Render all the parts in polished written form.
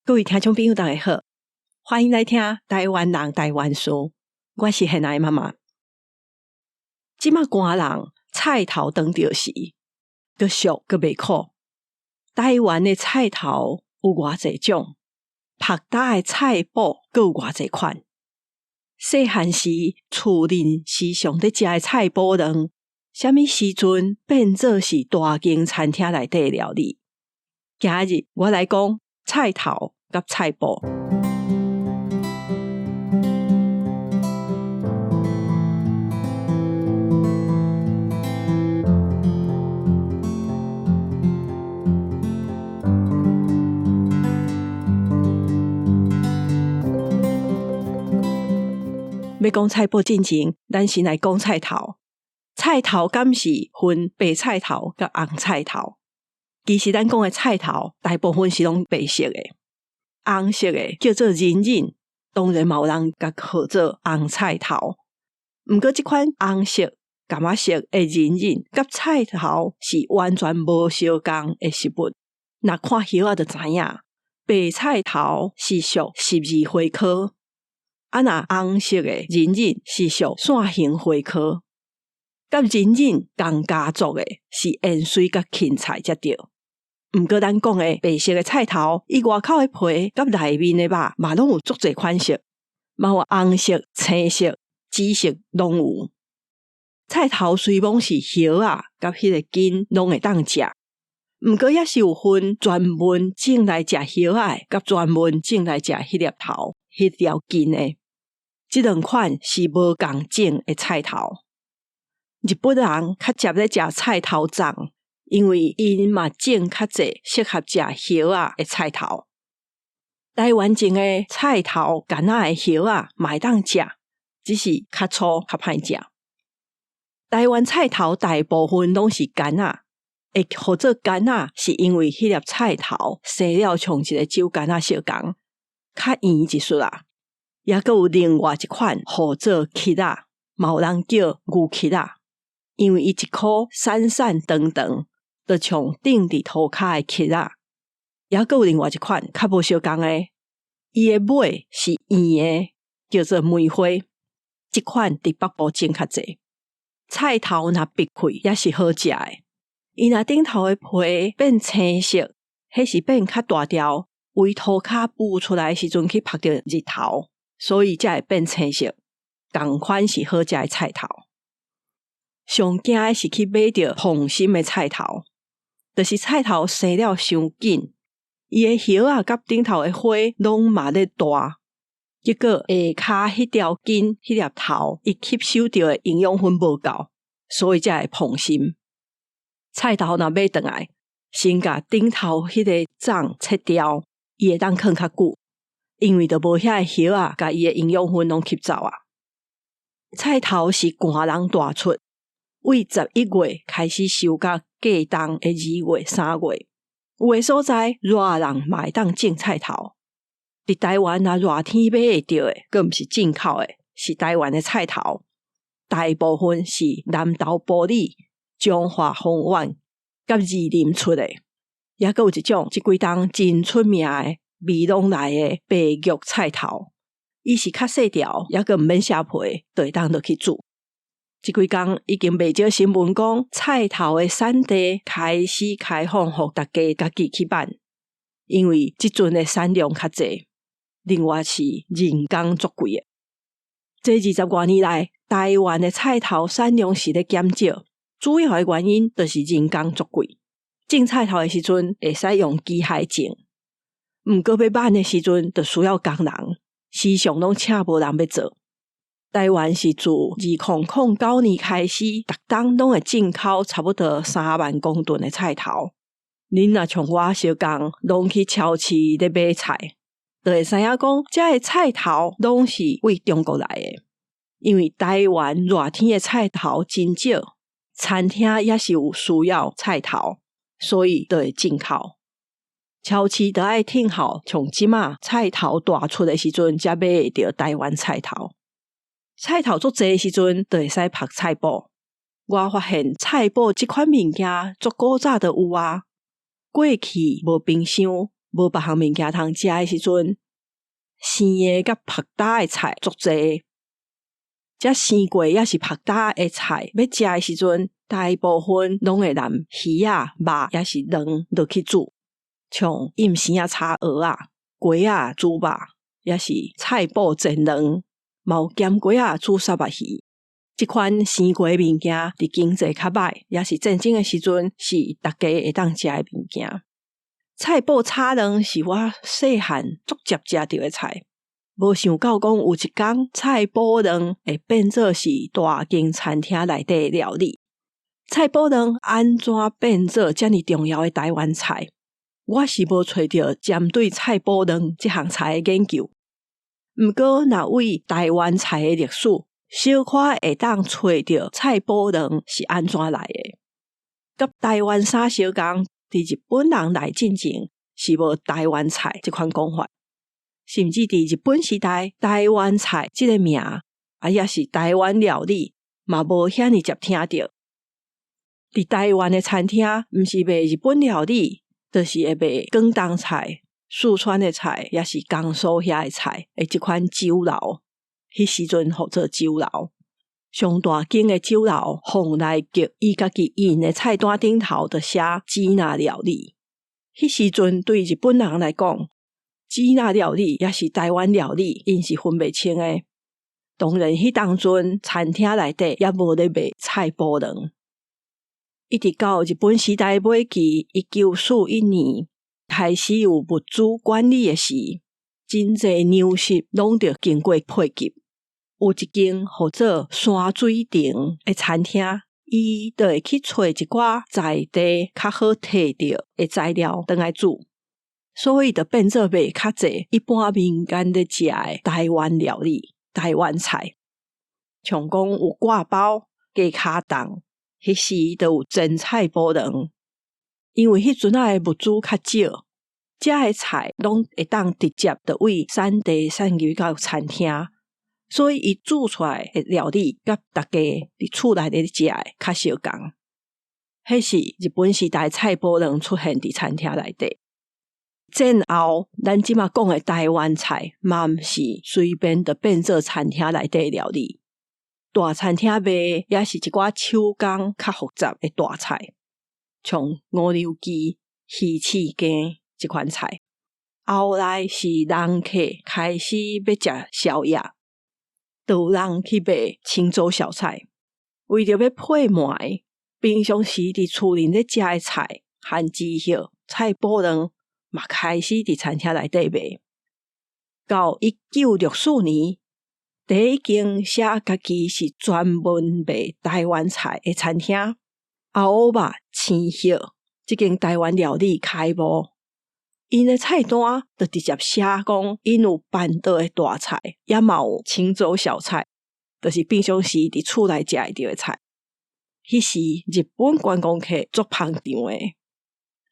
各位听众朋友大家好，欢迎来听台湾人台湾事，我是现在妈妈。即马寒人菜头当着时，佮俗佮袂苦。台湾的菜头有偌济种，拍打的菜脯佮有偌济款。细汉时厝邻时常伫食的菜脯卵，什么时阵变做是大间餐厅内底的料理？今日我来讲菜头甲菜脯。要讲菜脯进前，咱先来讲菜头。菜头敢是分白菜头甲红菜头？其实咱讲的菜头，大部分是拢白色的，红色的叫做仁仁，当然嘛有人甲号做红菜头。毋过即款红色、柑仔色的仁仁，甲菜头是完全无相共的食物。若看叶仔就知影，白菜头是属12花科。若红色的仁仁是属线形花科，甲仁仁同家族的是芫荽甲芹菜才对。毋过咱讲的白色的菜头，伊外口的皮甲内面的肉嘛拢有足侪款式，嘛有红色、青色、紫色拢有。菜头虽讲是叶仔甲迄个茎拢会当食，毋过也是有分专门种来食叶仔甲专门种来食迄粒头、迄条茎的。即两款是无共种的菜头。日本人较接咧食菜头粽，因为因嘛种较济适合食叶仔的菜头。台湾种的菜头干仔的叶仔嘛会当食，只是较粗较歹食。台湾菜头大部分拢是干仔，会号做干仔，是因为迄粒菜头生了像一个酒干仔相共，较圆一丝啦。也佫有另外一款号做茄仔，嘛有人叫牛茄仔，因为伊一颗闪闪长长，就像顶伫涂骹的茄仔。也佫有另外一款较无相共的，伊的尾是圆的，叫做梅花。即款伫北部种较济。菜头若闭开也是好食的，伊若顶头的皮变青色，迄是变较大条，为涂骹浮出来的时阵去晒到日头。所以才会变青色，同款是好食的菜头。上惊的是去买到红心的菜头，就是菜头生了伤紧，伊的叶仔甲顶头的花拢嘛咧大，结果下骹迄条根、迄粒头，伊吸收到的营养分无够，所以才会红心。菜头若买回来，先甲顶头迄个脏切掉，伊会当囥较久。因为就无遐个叶仔甲伊的营养分拢吸走啊。菜头是寒人大出，为11月开始收到过冬的2月、3月。有的所在热人嘛会当种菜头。伫台湾若热天买会到的，佫毋是进口的，是台湾的菜头。大部分是南投埔里、彰化丰原甲宜林出的。也佫有一种即几冬真出名的。味浓来的白玉菜头，伊是较细条，也佫毋免削皮，就会当落去煮。即几工已经卖少新闻讲，菜头的产地开始开放，互大家家己去办，因为即阵的产量较济。另外是人工足贵的。这20多年来，台湾的菜头产量是咧减少，主要的原因就是人工足贵。种菜头的时阵，会使用机械种。毋过要挽的时阵，就需要工人，时常拢请无人要做。台湾是自2009年开始，逐冬拢会进口差不多3万公吨的菜头。恁若像我相共，拢去超市咧买菜，就会知影讲，遮个菜头拢是为中国来的。因为台湾热天的菜头真少，餐厅也是有需要菜头，所以就会进口。超市就爱听候，像即马菜头大出的时阵，才买会到台湾菜头。菜头足济的时阵，就会使晒菜脯。我发现菜脯即款物件，足古早就有啊。过去无冰箱，无别项物件通食的时阵，生的甲晒干的菜足济。这生过也是晒干的菜，要食的时阵，大部分拢会拿鱼啊、肉也是卵落去煮，像阴生啊、炒蚵啊、鸡啊、猪肉，也是菜脯煎卵，嘛有咸鸡啊、煮沙白鱼。这款生过的物件，伫经济较歹，也是战争的时阵，是大家会当食的物件。菜脯炒卵是我细汉足接食到的菜。无想到讲有一天菜脯卵会变做是大间餐厅内底的料理。菜脯卵安怎变做这么重要的台湾菜？我是无找到针对菜脯卵这项菜的研究。不过若为台湾菜的历史，小可会当找到菜脯卵是安怎来的。甲台湾啥相共，伫日本人来进前是无台湾菜这款讲法。甚至伫日本时代，台湾菜这个名也是台湾料理，嘛无遐尼接听到。伫台湾的餐厅，毋是卖日本料理，就是会卖广东菜、四川的菜，也是江苏遐的菜，这款酒楼。迄时阵号做酒楼，上大间的酒楼，凤来吉伊家己印的菜单顶头就写支那料理。迄时阵对日本人来讲，支那料理也是台湾料理，因是分袂清的。当然，迄当阵餐厅内底也无咧卖菜脯卵。一直到日本时代尾期，1941年开始有物资管理的时，真济粮食拢得经过配给。有一间号做山水亭的餐厅，伊就会去找一寡在地较好摕到的材料回来煮。所以就变做卖较济一般民间咧食的台湾料理、台湾菜，像讲有挂包、鸡脚冻，迄时都有蒸菜脯卵。因为迄阵仔的物资较少，食的菜拢会当直接就为产地产入到餐厅，所以伊煮出来的料理甲大家伫厝内底食的较相共。迄是日本时代菜脯卵出现伫餐厅内底。战后，咱即马讲的台湾菜，嘛毋是随便就变做餐厅内底料理。大餐厅卖也是一寡手工较复杂的大菜，像五柳鸡、鱼翅羹这款菜。后来是人客开始要食宵夜，就有人去卖清粥小菜。为着要配糜，平常时伫厝里咧食的菜，番薯叶、菜脯卵，嘛开始伫餐厅内底卖。到1964年，第一间写家己是专门卖台湾菜的餐厅——后肉青叶，这间台湾料理开幕。因的菜单就直接写讲，因有办桌的大菜，也嘛有清粥小菜，就是平常时伫厝内食会到的菜。迄时日本观光客足捧场的。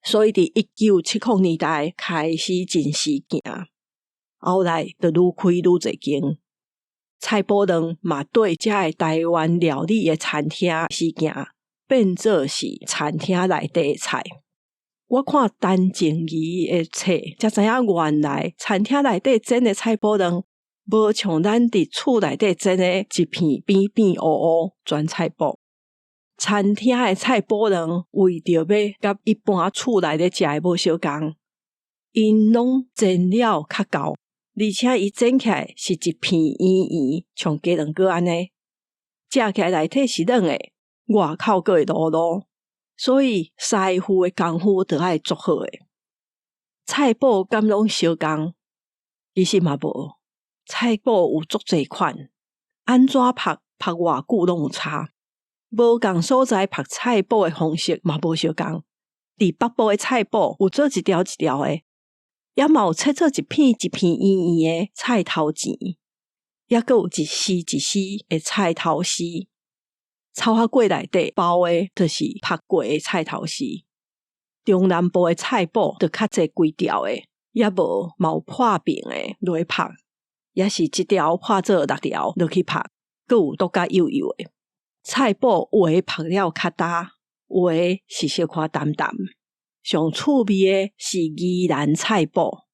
所以伫1970年代开始真时行，后来就愈开愈侪间。菜脯卵嘛对这个台湾料理的餐厅时行，变做是餐厅内底的菜。我看陈静怡的册，才知影原来餐厅内底煎的菜脯卵，无像咱伫厝内底煎的一片扁扁乌乌全菜脯。餐厅的菜脯卵为着要甲一般厝内底食的无相共，因拢煎了较厚，而且伊煎起来是一片圆圆，像鸡卵糕安尼，食起来内底是软的，外口佫会糯糯，所以师傅的功夫就爱足好的。菜脯敢拢相共？其实嘛无，菜脯有足侪款，安怎拍偌久拢有差。无共所在拍菜脯的方式嘛无相共。伫北部的菜脯有做一条一条的，也嘛有切做一片一片圆圆的菜头前，也佫有一丝一丝的菜头丝。草仔粿内底包的就是拍过的菜头丝。中南部的菜脯就较侪规条的，也无嘛有破平的落去拍，也是一条破做6条落去拍，佫有剁甲幼幼的。菜脯有的拍了较大，有的是小可淡淡，上趣味的是宜兰菜脯，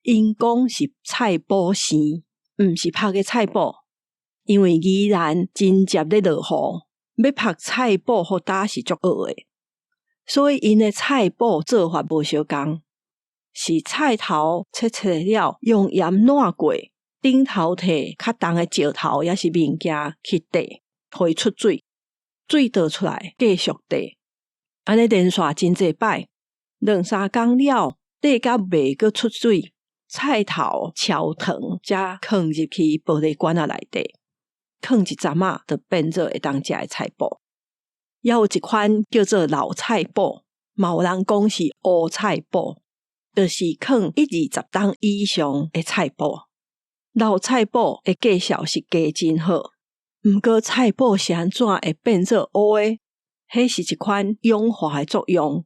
因讲是菜脯生，毋是晒的菜脯，因为宜兰真接咧落雨，要晒菜脯好打是足学的，所以因的菜脯做法无相共，是菜头切切了，用盐烂过，顶头摕较重的石头也是物件去滴，互伊出水，水倒出来继续滴，安尼连续真济摆，2-3工了，滴甲袂阁出水，菜头超糖才放入去玻璃罐仔内底，放一阵仔就变做会当食的菜脯。也有一款叫做老菜脯，嘛有人讲是乌菜脯，就是放1-20冬以上的菜脯。老菜脯的介绍是加真好，毋过菜脯是安怎会变做乌的？迄是一款氧化的作用，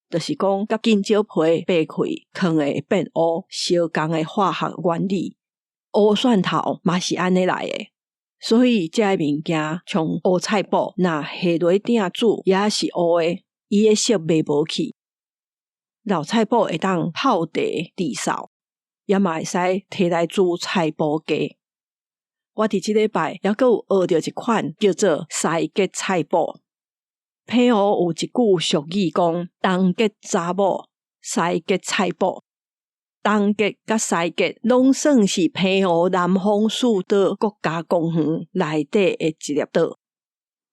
就是讲甲金蕉皮掰开，放会变乌，相共的化学原理。乌蒜头嘛是安尼来的，所以这个物件像乌菜脯，若下落鼎煮也是乌的，伊的色袂无去。老菜脯会当泡茶治嗽，也嘛会使摕来煮菜脯鸡。我伫即礼拜也阁有学到一款叫做西结菜脯。澎湖有一句俗语讲，东结查某，西结菜脯。东结甲西结拢算是澎湖南方四岛国家公园内底的一粒岛。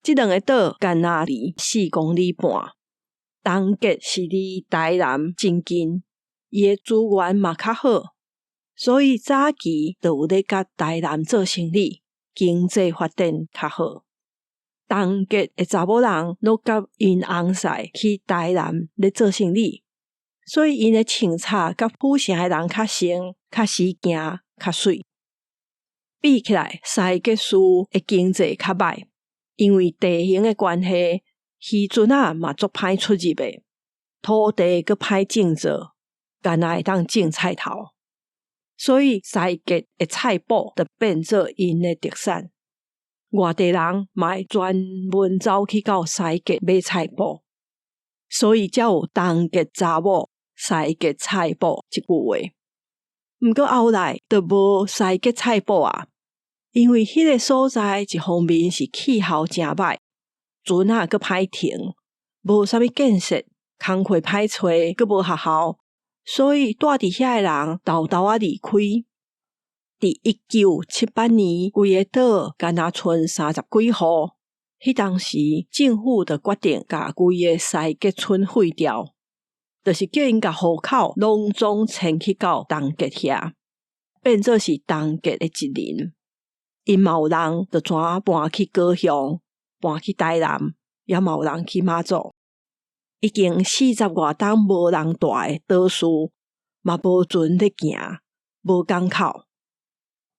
即两个岛干那离4公里半。东结是离台南真近，伊的资源嘛较好，所以早期就有咧甲台南做生意，经济发展较好。东结的查某人都甲因翁婿去台南咧做生意，所以因的穿插甲府城的人较像，较实行，较水。比起来，西结市的经济较歹，因为地形的关系，渔船仔嘛足歹出入的，土地阁歹种植，干那会当种菜头，所以西结的菜脯就变做因的特产。外地人嘛会专门走去到西结买菜脯，所以才有东结查某，西结菜脯这句话。毋过后来就无西结菜脯啊，因为迄个所在一方面是气候真歹，船仔阁歹停，无啥物建设，工课歹找，阁无学校，所以住伫遐的人偷偷啊离开。伫1978年，规个岛敢若剩30几户。迄当时政府就决定甲规个西结村废掉，就是叫因甲户口拢总迁去到东结遐，变做是东结的一邻。因嘛有人就全搬去高雄，搬去台南，也嘛有人去马祖。已经40外冬无人住的岛屿，嘛无船咧行，无港口。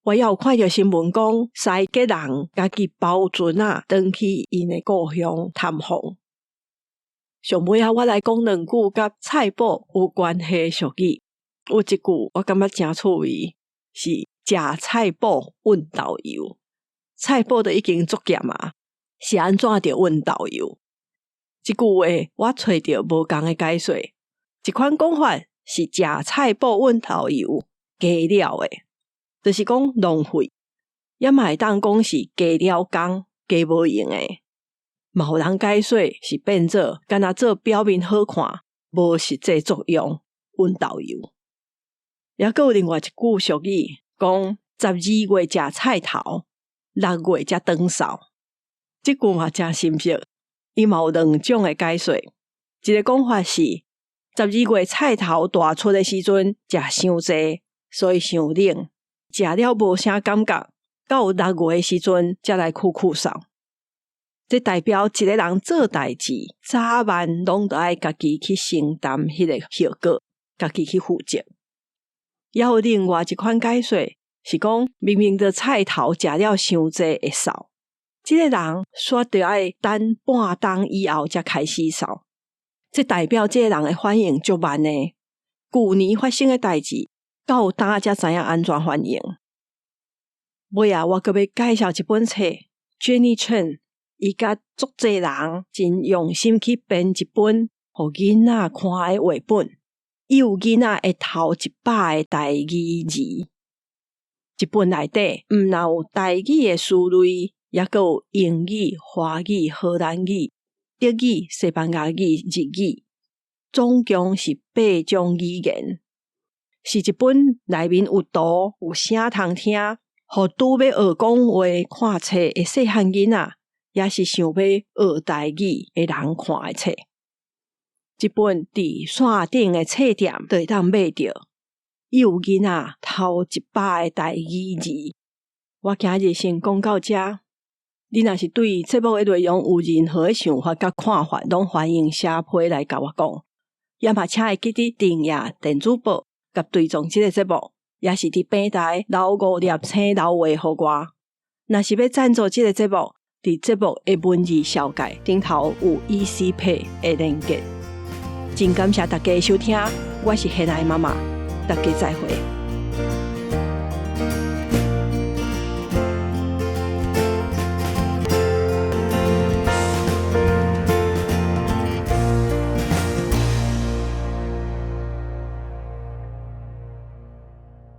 我也有看到新闻讲，西结人家己包船仔转去因的故乡探访。上尾我来讲2句甲菜脯有关系的俗语。有一句我感觉真趣味，是食菜脯问导游。菜脯都已经足咸啊，是安怎着问导游？这句话我找到无共的解说。一款讲法是食菜脯问导游加了的，就是讲浪费，也嘛会当讲是加了工，加无用的。嘛有人解说是变做敢若做表面好看，无实际作用，问导游。也阁有另外一句俗语，讲12月食菜头，6月才长扫。这句嘛真深刻，伊嘛有2种的解说。一个讲法是12月菜头大出的时阵食伤济，所以伤冷，食了无啥感觉，到6月的时阵才来酷酷扫。这代表一个人做代志，早晚拢都爱家己去承担迄个效果，家己去负责。也有另外一款解说，是讲明明着菜头食了伤济会扫，这个人煞得爱等半冬以后才开始扫。这代表这个人的反应足慢的，旧年发生的代志，到冬才知影安怎反应。尾啊，我阁要介绍一本册 ，Jenny Chen。伊甲足侪人真用心去编一本互囡仔看的畫本，幼囡仔會頭100個台語字。一本內底毋但有台語的詞類，也閣有英語、華語、荷蘭語、德語、西班牙語、日語，總共是8種語言。是一本內面有圖有聲通聽，互拄要學講話看冊的細漢囡仔，也是想要學台語的人看的冊。一本佇線頂的冊店就會當買到幼囡仔頭100個台語字。我今日先講到這。你若是對節目的內容有任何的想法甲看法，攏歡迎寫批來甲我講。也嘛請會記得訂閱電子報，甲追蹤這個節目，也是佇平台留5粒星留話互我。若是要贊助這個節目，佇節目的文字小介頂頭有 ECPay 的連結。真感謝大家的收聽，我是黑奶媽媽，大家再會。